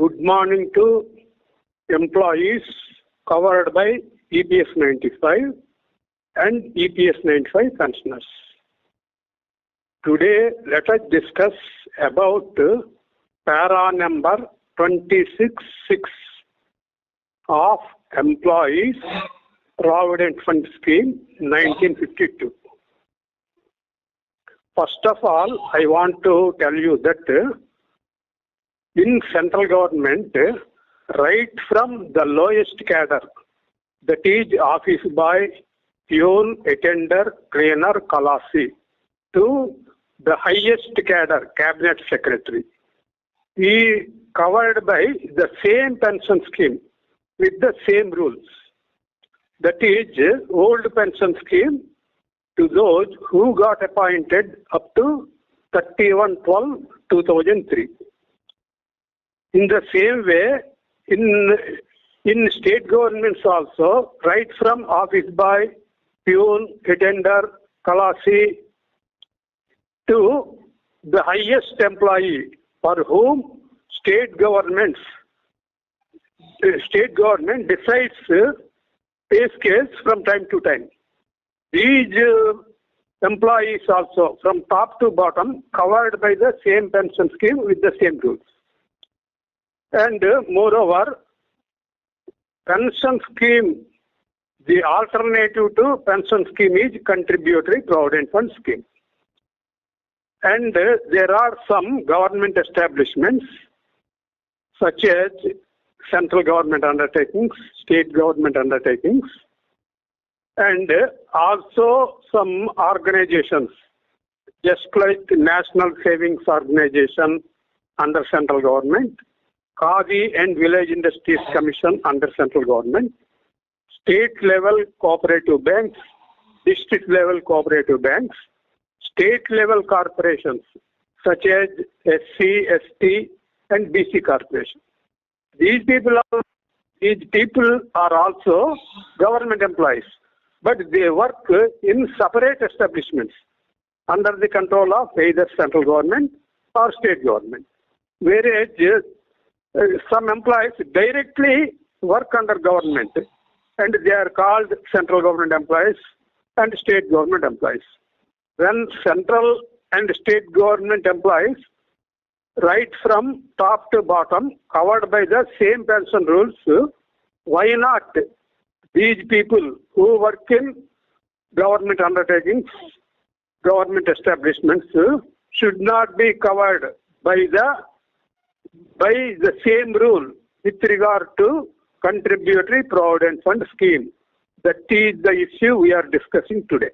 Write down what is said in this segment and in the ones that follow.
good morning to employees covered by EPF 95 and EPF 95 pensioners. Today, let us discuss about para number 26(6) of Employees Provident Fund Scheme 1952. First of all, I want to tell you that in central government, right from the lowest cadre, that is office boy, peon, attender, cleaner, kalasi, to the highest cadre, cabinet secretary, is covered by the same pension scheme with the same rules. That is old pension scheme to those who got appointed up to 31/12/2003. In the same way, in state governments also, right from office boy, peon, attender, kalasi, to the highest employee for whom state government decides pay scales from time to time. These employees also, from top to bottom, covered by the same pension scheme with the same rules. And moreover, pension scheme, the alternative to pension scheme is contributory provident fund scheme. And there are some government establishments such as central government undertakings, state government undertakings, and also some organizations just like National Savings Organization under central government, Khadi and Village Industries Commission under central government, state level cooperative banks, district level cooperative banks, state level corporations such as SC, ST and BC corporation. These people are also government employees, but they work in separate establishments under the control of either central government or state government. Whereas some employees directly work under government and they are called central government employees and state government employees. When central and state government employees, right from top to bottom, covered by the same pension rules, why not these people who work in government undertakings, government establishments, should not be covered by the same rule with regard to contributory provident fund scheme? That is the issue we are discussing today.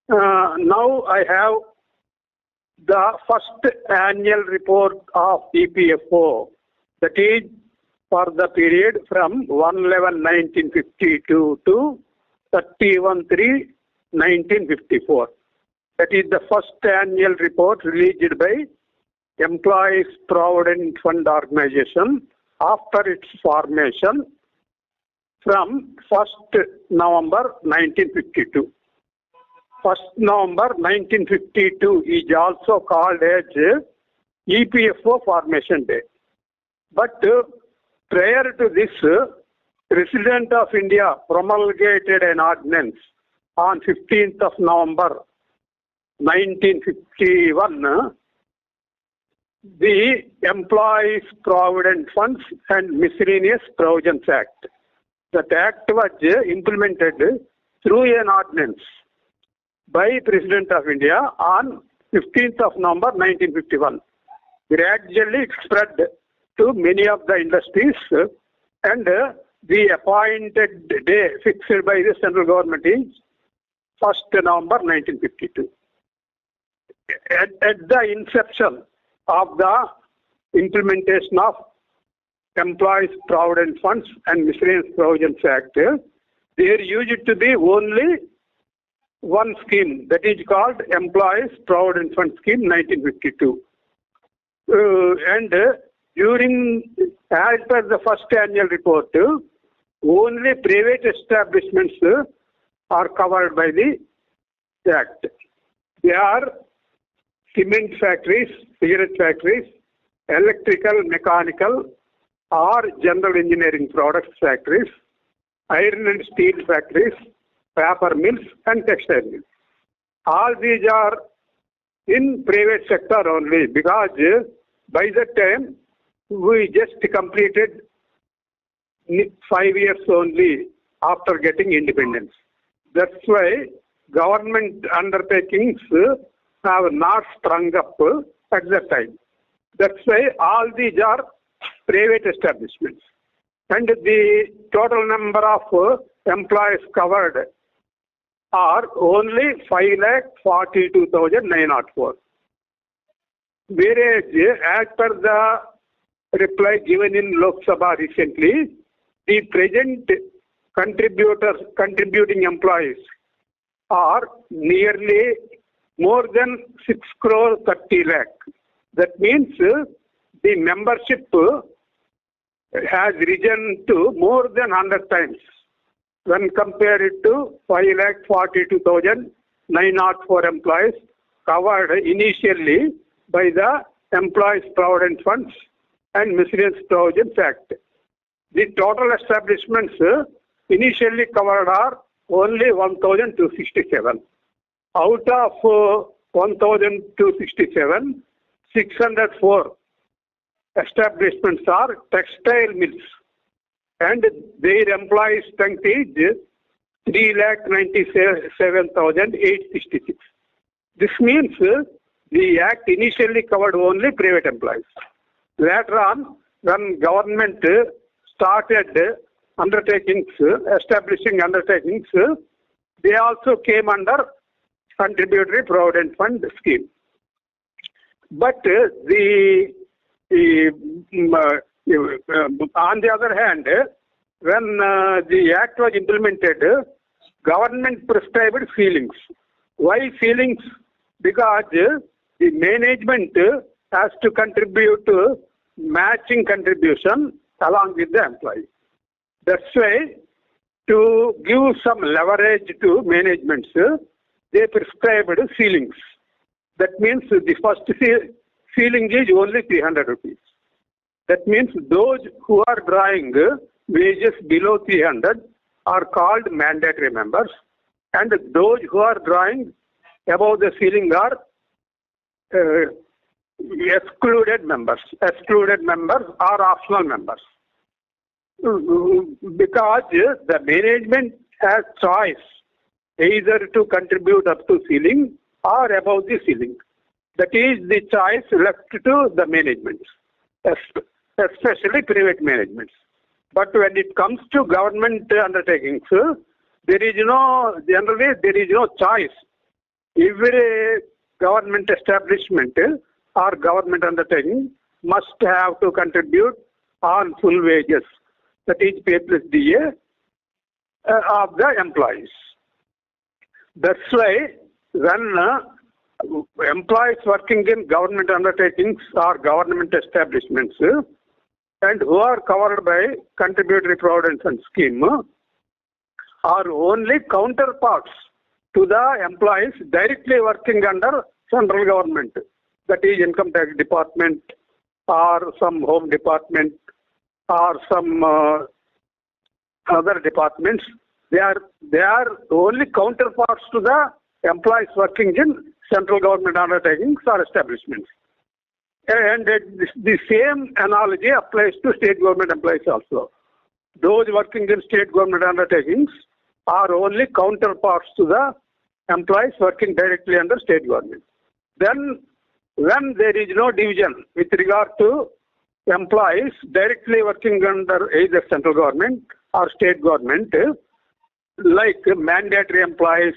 Now I have the first annual report of EPFO, that is for the period from 1/11/1952 to 31/3/1954. That is the first annual report released by Employees Provident Fund Organization after its formation from 1st November 1952. 1st November 1952 is also called as EPFO Formation Day. But prior to this, President of India promulgated an ordinance on 15th of November 1951, the Employees Provident Funds and Miscellaneous Provisions Act. That act was implemented through an ordinance by President of India on 15th of November 1951. Gradually it spread to many of the industries, and the appointed day fixed by the central government is 1st November 1952. At the inception of the implementation of Employees Provident Funds and Miscellaneous Provisions Act, there used to be only one scheme, that is called Employees Provident Fund Scheme 1952. And as per the first annual report, only private establishments are covered by the Act. They are cement factories, cigarette factories, electrical, mechanical, or general engineering products factories, iron and steel factories, paper mills, and textile mills. All these are in private sector only, because by that time we just completed 5 years only after getting independence. That's why government undertakings have not sprung up at that time. That's why all these are private establishments. And the total number of employees covered are only 5,42,904. Whereas, as per the reply given in Lok Sabha recently, the present contributing employees are nearly more than 6 crore 30 lakh. That means the membership has risen to more than 100 times when compared to 5,42,904 employees covered initially by the Employees Provident Funds and Miscellaneous Provisions Act. The total establishments initially covered are only 1,267. Out of 1,267, 604 establishments are textile mills, and their employee strength is 3,97,866. This means the Act initially covered only private employees. Later on, when government started establishing undertakings, they also came under Contributory Provident Fund scheme. But on the other hand, when the Act was implemented, government prescribed ceilings. Why ceilings? Because the management has to contribute to matching contribution along with the employee. That's why, to give some leverage to managements, they prescribed ceilings. That means the first ceiling is only 300 rupees. That means those who are drawing wages below 300 are called mandatory members, and those who are drawing above the ceiling are excluded members. Excluded members are optional members. Because the management has choice either to contribute up to ceiling or above the ceiling. That is the choice left to the management, especially private managements. But when it comes to government undertakings, generally there is no choice. Every government establishment or government undertaking must have to contribute on full wages, that is pay plus DA, of the employees. That's why when employees working in government undertakings or government establishments and who are covered by Contributory Provident Fund scheme are only counterparts to the employees directly working under central government, that is income tax department or some home department or some other departments. They are only counterparts to the employees working in central government undertakings or establishments. And the same analogy applies to state government employees also. Those working in state government undertakings are only counterparts to the employees working directly under state government. Then, when there is no division with regard to employees directly working under either central government or state government, like mandatory employees,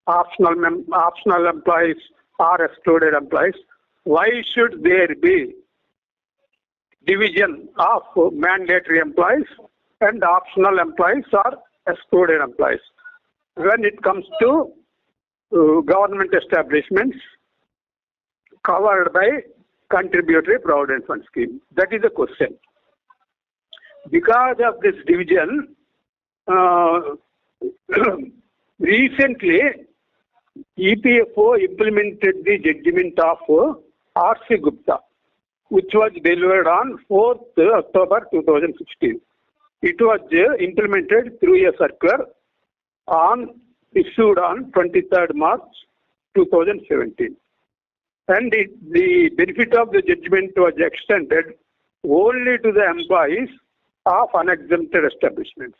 optional employees, or excluded employees, why should there be division of mandatory employees and optional employees or excluded employees when it comes to government establishments covered by Contributory Provident Fund scheme? That is the question. Because of this division, recently EPFO implemented the judgment of R.C. Gupta, which was delivered on 4th October 2016. It was implemented through a circular issued on 23rd March 2017. And the benefit of the judgment was extended only to the employees of unexempted establishments.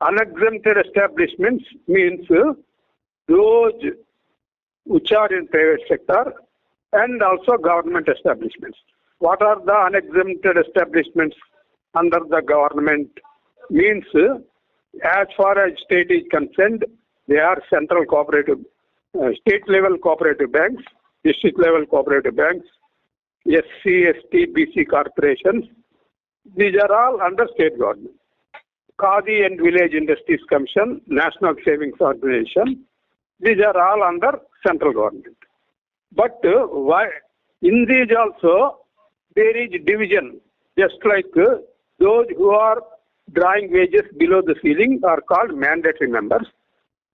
Unexempted establishments means those which are in private sector and also government establishments. What are the unexempted establishments under the government? Means as far as state is concerned, they are central cooperative, state level cooperative banks, district level cooperative banks, SC, ST, BC corporations. These are all under state government. Khadi and Village Industries Commission, National Savings Organization, these are all under central government. But in these also there is division, just like those who are drawing wages below the ceiling are called mandatory members,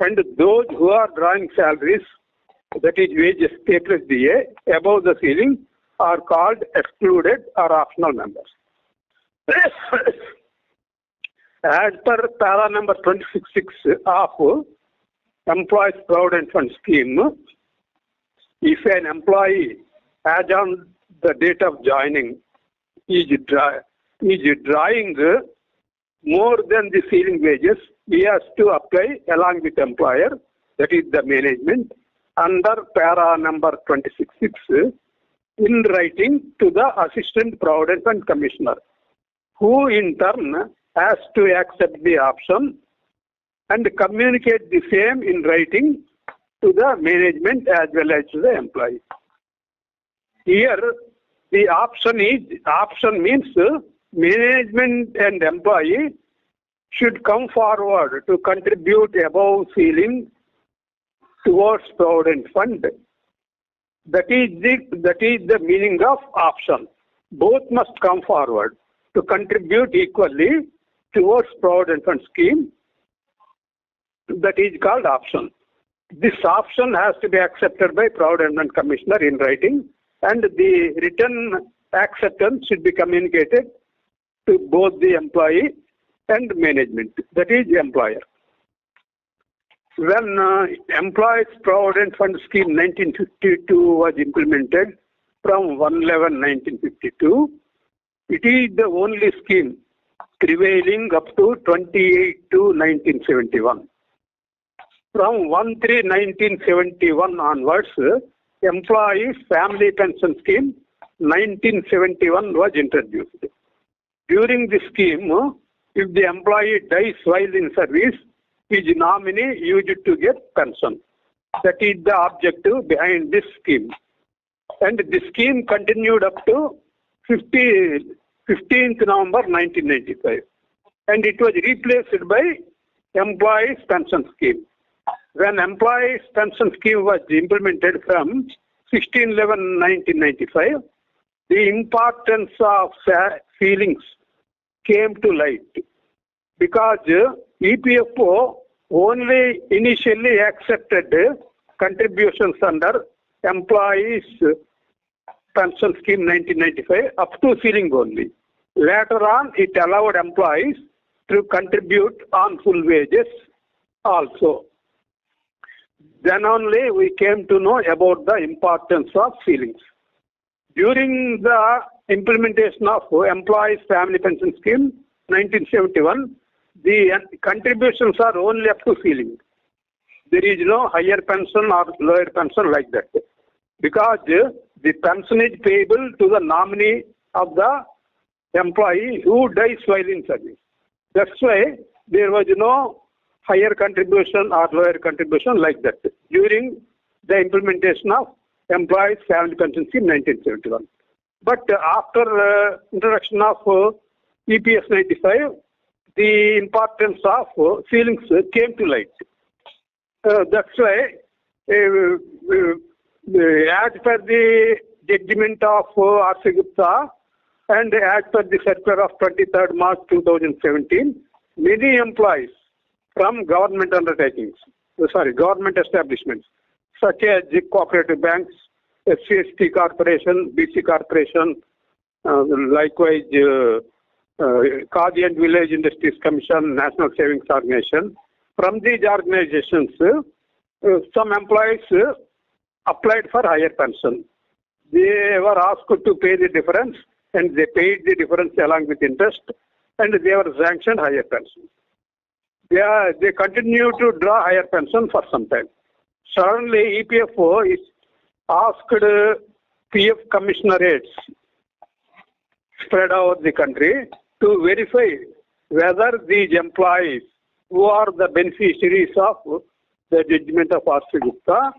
and those who are drawing salaries, that is wages K plus DA, above the ceiling are called excluded or optional members. As per para number 26.6 of Employees Provident Fund Scheme, if an employee as on the date of joining is drawing more than the ceiling wages, he has to apply along with employer, that is the management, under para number 26.6 in writing to the Assistant Provident Fund Commissioner, who in turn has to accept the option and communicate the same in writing to the management as well as to the employee. Here the option means management and employee should come forward to contribute above ceiling towards Provident Fund. That is the meaning of option. Both must come forward to contribute equally towards Provident Fund scheme. That is called option. This option has to be accepted by Provident Fund Commissioner in writing, and the written acceptance should be communicated to both the employee and management, that is employer. When Employees Provident Fund Scheme 1952 was implemented from 1/11/1952, it is the only scheme prevailing up to 28/2/1971. From 1/3/1971 onwards, Employees Family Pension Scheme 1971 was introduced. During this scheme, if the employee dies while in service, his nominee used to get pension. That is the objective behind this scheme. And the scheme continued up to 15th November 1995. And it was replaced by Employees Pension Scheme. When Employees Pension Scheme was implemented from 16/11/1995, the importance of ceilings came to light, because EPFO only initially accepted contributions under Employees Pension Scheme 1995 up to ceiling only. Later on, it allowed employees to contribute on full wages also. Then only we came to know about the importance of ceilings. During the implementation of Employees Family Pension Scheme 1971, the contributions are only up to ceiling. There is no higher pension or lower pension like that, because the pension is payable to the nominee of the employee who dies while in service. That's why there was no higher contribution or lower contribution like that during the implementation of Employees Family Pension Scheme 1971. But after introduction of EPF 95, the importance of ceilings came to light. That's why, as per the judgment of R.C. Gupta and as per the circular of 23rd March 2017, many employees from government government establishments, such as the cooperative banks, SCST corporation, BC corporation, likewise Khadi and Village Industries Commission, National Savings Organization. From these organizations, some employees applied for higher pension. They were asked to pay the difference, and they paid the difference along with interest, and they were sanctioned higher pension. They continue to draw higher pension for some time. Suddenly, EPFO is asked PF commissionerates spread over the country to verify whether these employees who are the beneficiaries of the judgment of R.C. Gupta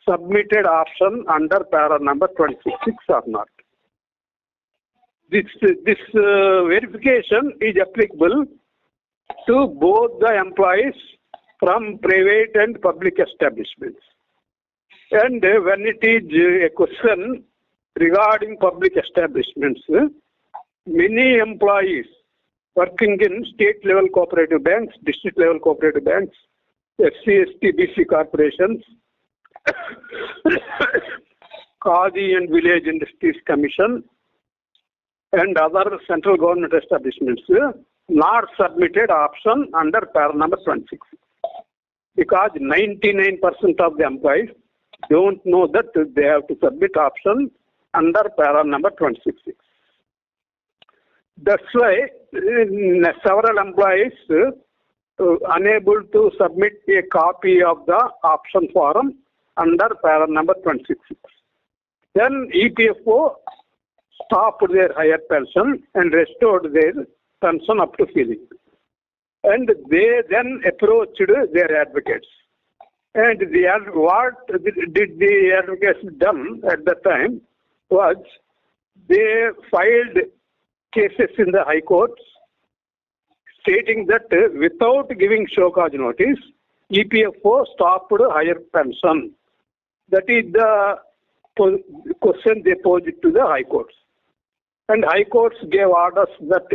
submitted option under para number 26 or not. This verification is applicable to both the employees from private and public establishments. And when it is a question regarding public establishments, many employees working in state level cooperative banks, district level cooperative banks, SC, ST, BC corporations, Khadi and Village Industries Commission, and other central government establishments not submitted option under para number 26, because 99% of the employees don't know that they have to submit option under para number 26. That's why several employees unable to submit a copy of the option form under para number 26. Then EPFO stopped their higher pension and restored their pension up to ceiling. And they then approached their advocates. And what did the advocates done at that time was they filed cases in the high courts stating that without giving show cause notice, EPFO stopped higher pension. That is the question they posed to the high courts. And high courts gave orders that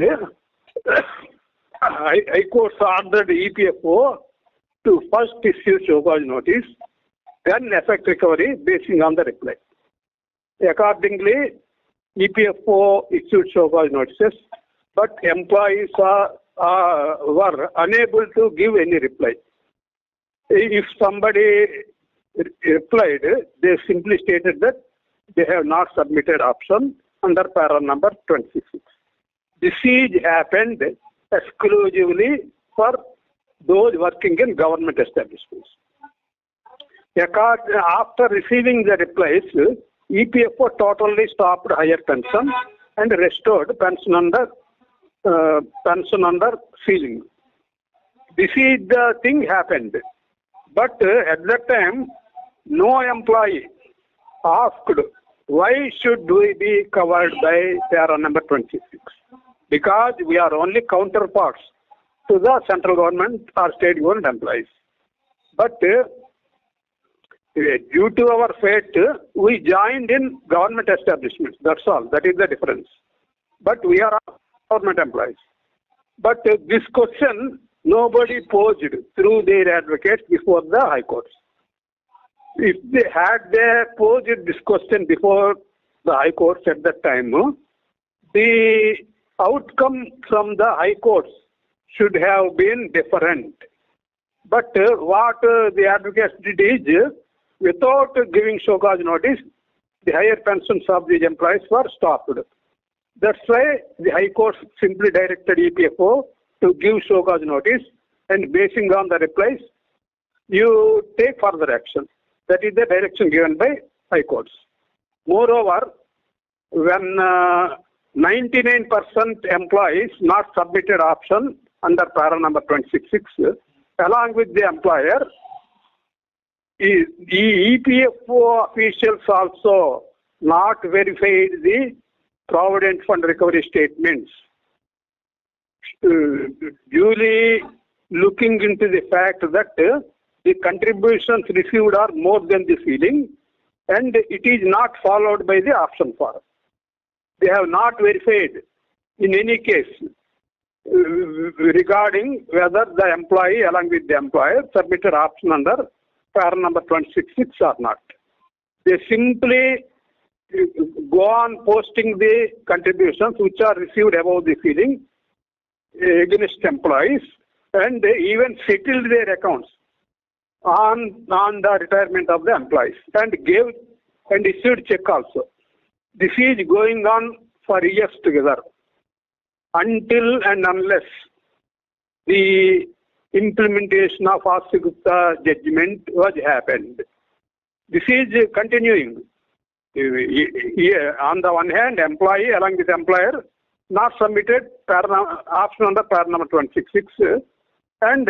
high courts ordered EPFO to first issue show cause notice, then effect recovery basing on the reply. Accordingly, EPFO issued show cause notices, but employees were unable to give any reply. If somebody replied, they simply stated that they have not submitted option under para number 26. This is happened exclusively for those working in government establishments. After receiving the replies, EPFO totally stopped higher pension and restored pension under ceiling. This is the thing happened. But at that time, no employee asked why should we be covered by para number 26? Because we are only counterparts to the central government or state government employees. But due to our fate, we joined in government establishments. That's all. That is the difference. But we are government employees. But this question, nobody posed through their advocates before the high courts. If they had posed this question before the high courts at that time, the outcome from the high courts should have been different. But what the advocates did is, without giving show cause notice, the higher pensions of these employees were stopped. That's why the high courts simply directed EPFO to give show cause notice, and basing on the replies, you take further action. That is the direction given by high courts. Moreover, when 99% employees not submitted option under para number 26, along with the employer, the EPFO officials also not verified the Provident Fund recovery statements. Duly looking into the fact that the contributions received are more than the ceiling, and it is not followed by the option form. They have not verified in any case regarding whether the employee along with the employer submitted option under para number 26 or not. They simply go on posting the contributions which are received above the ceiling against employees, and even settled their accounts on the retirement of the employees, and gave and issued check also. This is going on for years together until and unless the implementation of R.C. Gupta judgment was happened. This is continuing. On the one hand, employee along with employer not submitted option under para number 266, and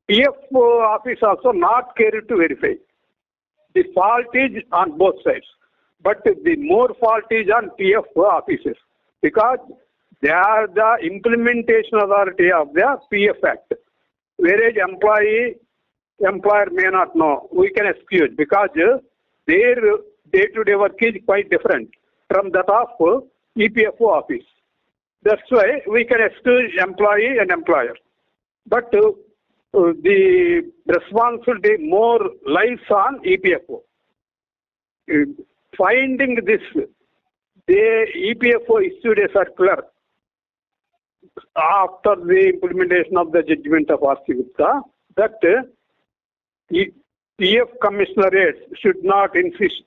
EPFO office also not carried to verify. The fault is on both sides, but the more fault is on PFO offices because they are the implementation authority of the EPF Act, whereas employer may not know. We can excuse because their day-to-day work is quite different from that of EPFO office. That's why we can excuse employee and employer. But the responsibility more lies on EPFO. Finding this, the EPFO issued a circular after the implementation of the judgment of R.C. Gupta that PF commissionerates should not insist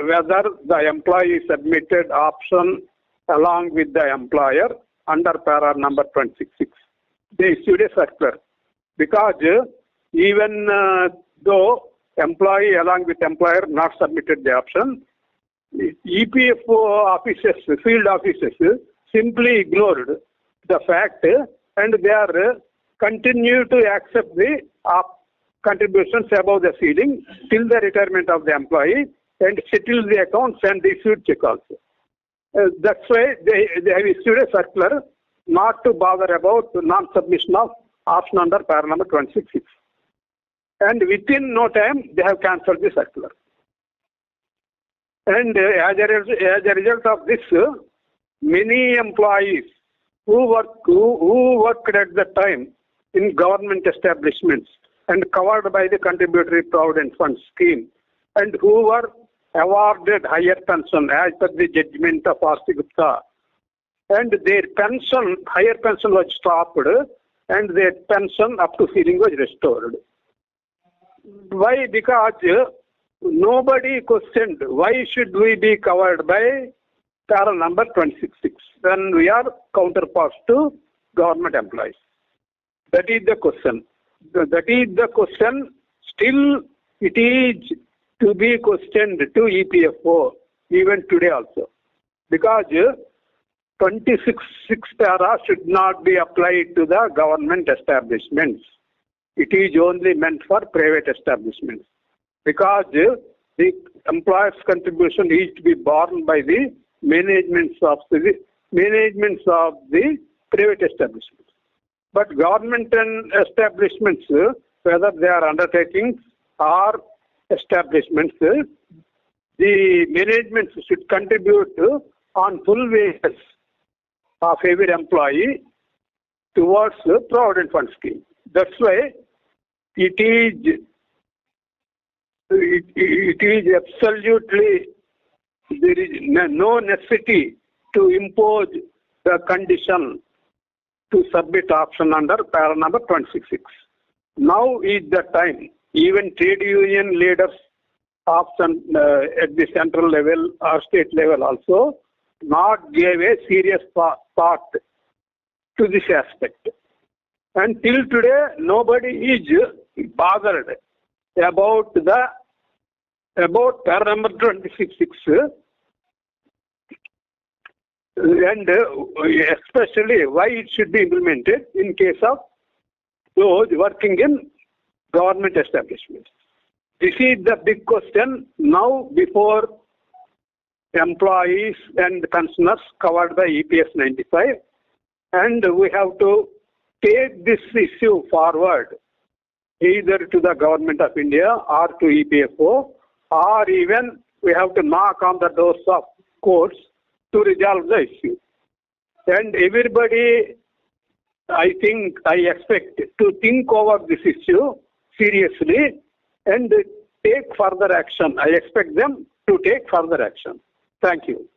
whether the employee submitted option along with the employer under para number 266. They issued a circular because even though employee along with employer not submitted the option, EPFO offices, field offices simply ignored the fact and they are continue to accept the contributions above the ceiling till the retirement of the employee and settle the accounts and issued check also. That's why they have issued a circular not to bother about non-submission of option under para number 266. And within no time, they have cancelled the circular. And as a result of this, many employees who worked at the time in government establishments and covered by the contributory provident fund scheme and who were awarded higher pension as per the judgment of R.C. Gupta, and their pension, higher pension was stopped and their pension up to ceiling was restored. Why? Because nobody questioned why should we be covered by para number 266 when we are counterparts to government employees. That is the question. That is the question. Still, it is to be questioned to EPFO even today also, because 26 para should not be applied to the government establishments. It is only meant for private establishments because the employer's contribution is to be borne by the managements of the private establishments. But government and establishments, whether they are undertakings or establishments, the management should contribute on full wages of every employee towards the provident fund scheme. That's why it is absolutely, there is no necessity to impose the condition to submit option under para number 266. Now is the time. Even trade union leaders option at the central level or state level also not gave a serious thought to this aspect. And till today, nobody is bothered about para number 266 and especially why it should be implemented in case of those working in government establishments. This is the big question now before employees and pensioners covered by EPS 95, and we have to take this issue forward either to the Government of India or to EPFO, or even we have to knock on the doors of courts to resolve the issue. And everybody, I expect to think over this issue seriously and take further action. I expect them to take further action. Thank you.